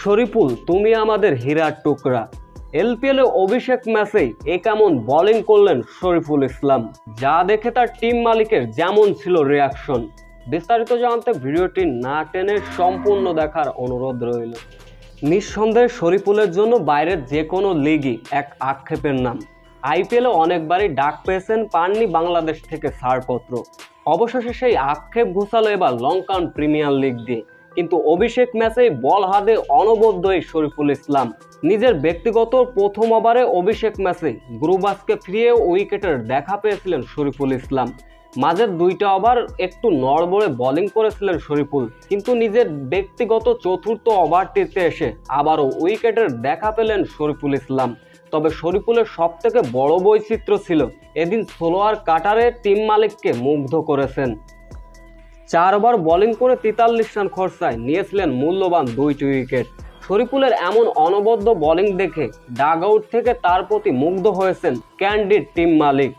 শরীফুল, তুমি আমাদের হীরার টুকরা। এলপিএল অভিষেক ম্যাচেই কেমন বোলিং করলেন শরীফুল ইসলাম, যা দেখে তার টিম মালিকের যেমন ছিল রিয়াকশন। বিস্তারিত জানতে ভিডিওটি না টেনে সম্পূর্ণ দেখার অনুরোধ রইল। নিঃসন্দেহে শরীফুলের জন্য বাইরের যে কোনো লিগই এক আক্ষেপের নাম। আইপিএলে অনেকবারই ডাক পেয়েছেন, পাননি বাংলাদেশ থেকে ছাড়পত্র। অবশেষে সেই আক্ষেপ ঘুচালো এবার লঙ্কান প্রিমিয়ার লিগ দিয়ে। কিন্তু অভিষেক ম্যাচেই বল হাতে অনবদ্য এই শরীফুল ইসলাম। নিজের ব্যক্তিগত প্রথম ওভারে অভিষেক ম্যাচে গুরুবাজকে ফিরিয়ে উইকেটের দেখা পেয়েছিলেন শরীফুল ইসলাম। মাঝের দুইটা ওভার একটু নড়বড়ে বোলিং করেছিলেন শরীফুল, কিন্তু নিজের ব্যক্তিগত চতুর্থ ওভারটিতে এসে আবারও উইকেটের দেখা পেলেন শরীফুল ইসলাম। তবে শরীফুলের সবথেকে বড় বৈচিত্র্য ছিল এদিন স্লোয়ার কাটারে টিম মালিককে মুগ্ধ করেছেন। 4 ওভার বোলিং করে 43 রান খরচায় নিয়েছিলেন মূল্যবান 2টি উইকেট। শরীফুলের এমন অনবদ্য বোলিং দেখে ডাগ আউট থেকে তার প্রতি মুগ্ধ হয়েছেন ক্যান্ডিড টিম মালিক।